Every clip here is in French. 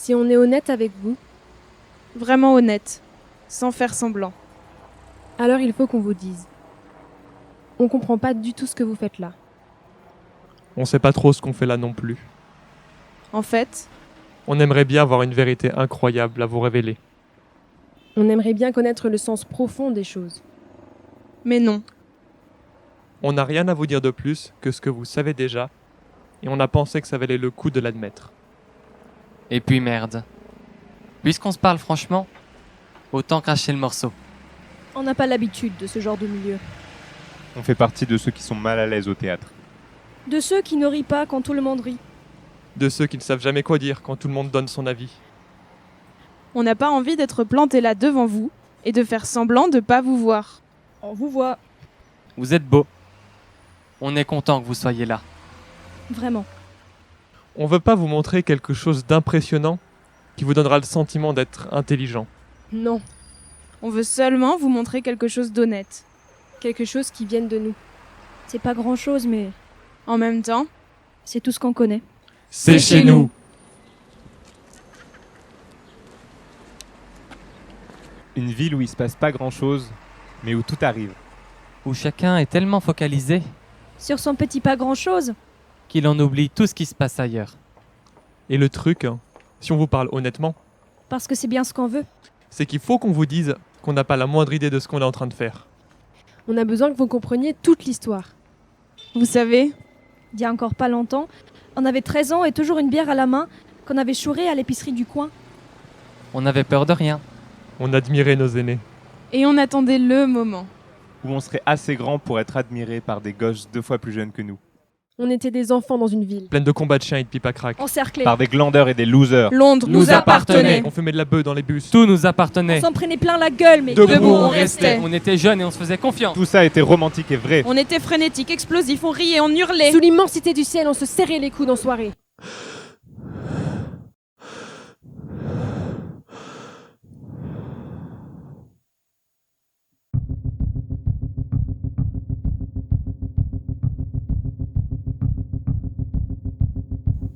Si on est honnête avec vous, Vraiment honnête, sans faire semblant. alors il faut qu'on vous dise. On comprend pas du tout ce que vous faites là. On sait pas trop ce qu'on fait là non plus. En fait, On aimerait bien avoir une vérité incroyable à vous révéler. On aimerait bien connaître le sens profond des choses. mais non. On n'a rien à vous dire de plus que ce que vous savez déjà, et on a pensé que ça valait le coup de l'admettre. Et puis merde. Puisqu'on se parle franchement, autant cracher le morceau. On n'a pas l'habitude de ce genre de milieu. On fait partie de ceux qui sont mal à l'aise au théâtre. De ceux qui ne rient pas quand tout le monde rit. De ceux qui ne savent jamais quoi dire quand tout le monde donne son avis. On n'a pas envie d'être planté là devant vous et de faire semblant de pas vous voir. On vous voit, Vous êtes beau. On est content que vous soyez là. vraiment. On veut pas vous montrer quelque chose d'impressionnant qui vous donnera le sentiment d'être intelligent. Non, On veut seulement vous montrer quelque chose d'honnête. quelque chose qui vienne de nous. C'est pas grand-chose, mais En même temps, c'est tout ce qu'on connaît. C'est chez nous. Une ville où il se passe pas grand-chose, mais où tout arrive. Où chacun est tellement focalisé Sur son petit pas grand-chose, qu'il en oublie tout ce qui se passe ailleurs. Et le truc, si on vous parle honnêtement, parce que c'est bien ce qu'on veut. c'est qu'il faut qu'on vous dise qu'on n'a pas la moindre idée de ce qu'on est en train de faire. On a besoin que vous compreniez toute l'histoire. vous savez, Il y a encore pas longtemps, on avait 13 ans et toujours une bière à la main qu'on avait chourée à l'épicerie du coin. On n'avait peur de rien. On admirait nos aînés. et on attendait le moment. Où on serait assez grand pour être admiré par des gosses 2 fois plus jeunes que nous. On était des enfants dans une ville. Pleine de combats de chiens et de pipe à crack. Encerclés. Par des glandeurs et des losers. Londres Nous nous appartenait. On fumait de la bœuf dans les bus. Tout nous On appartenait. s'en prenait plein la gueule, mais Debout, on restait. On était jeunes et on se faisait confiance. Tout ça était romantique et vrai. On était frénétique, explosif, on riait, on hurlait. Sous l'immensité du ciel, on se serrait les coudes en soirée.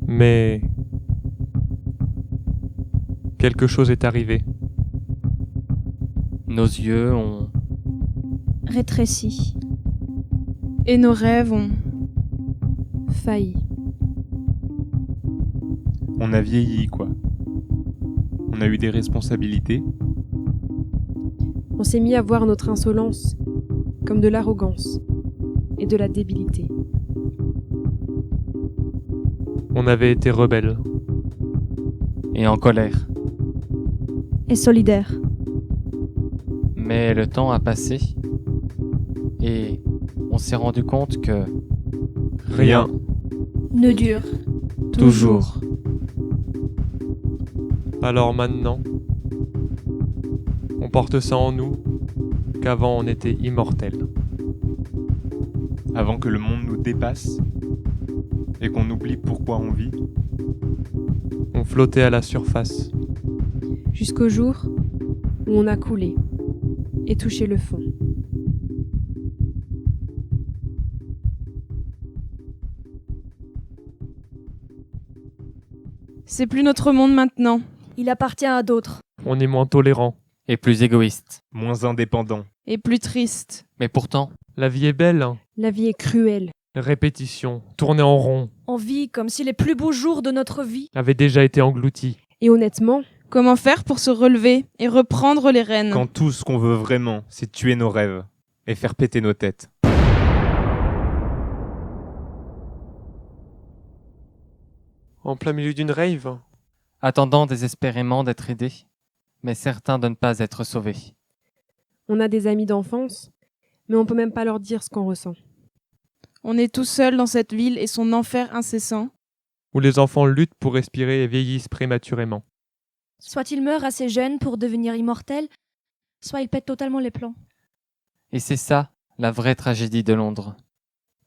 Mais quelque chose est arrivé. Nos yeux ont... rétrécis. Et nos rêves ont... Failli. On a vieilli, quoi. On a eu des responsabilités. On s'est mis à voir notre insolence comme de l'arrogance et de la débilité. On avait été rebelles. et en colère. Et solidaire. Mais le temps a passé et on s'est rendu compte que Rien. Ne dure. toujours. Alors maintenant, on porte ça en nous, qu'avant on était immortels. Avant que le monde nous dépasse et qu'on oublie pourquoi on vit. On flottait à la surface. Jusqu'au jour où on a coulé et touché le fond. C'est plus notre monde maintenant. Il appartient à d'autres. On est moins tolérants. Et plus égoïste. Moins indépendant. Et plus triste. Mais pourtant, La vie est belle, hein. La vie est cruelle. Répétition, tourner en rond, On vit comme si les plus beaux jours de notre vie avait déjà été englouti. Et honnêtement, Comment faire pour se relever et reprendre les rênes? Quand tout ce qu'on veut vraiment, c'est tuer nos rêves et faire péter nos têtes. En plein milieu d'une rave, attendant désespérément d'être aidé, mais certain de ne pas être sauvé. on a des amis d'enfance, mais on peut même pas leur dire ce qu'on ressent. On est tout seul dans cette ville et son enfer incessant. où les enfants luttent pour respirer et vieillissent prématurément. Soit ils meurent assez jeunes pour devenir immortels, soit ils pètent totalement les plans. Et c'est ça, la vraie tragédie de Londres.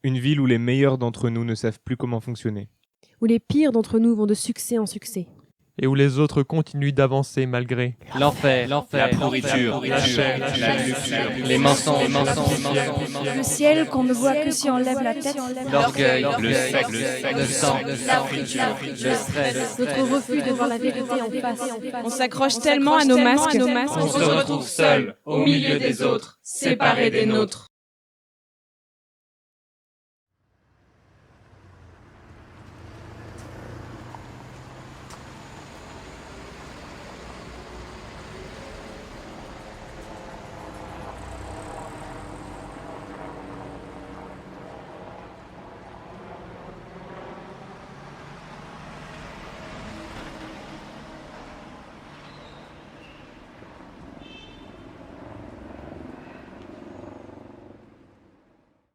Une ville où les meilleurs d'entre nous ne savent plus comment fonctionner. Où les pires d'entre nous vont de succès en succès. et où les autres continuent d'avancer malgré. L'enfer, La pourriture, la chair, la luxure, les mensonges, Le ciel qu'on ne voit que si on lève la tête. l'orgueil, le sexe, le sang, La friture, le stress. Notre refus de voir la vérité en face. On s'accroche tellement à nos masques, On se retrouve seul au milieu des autres, séparés des nôtres.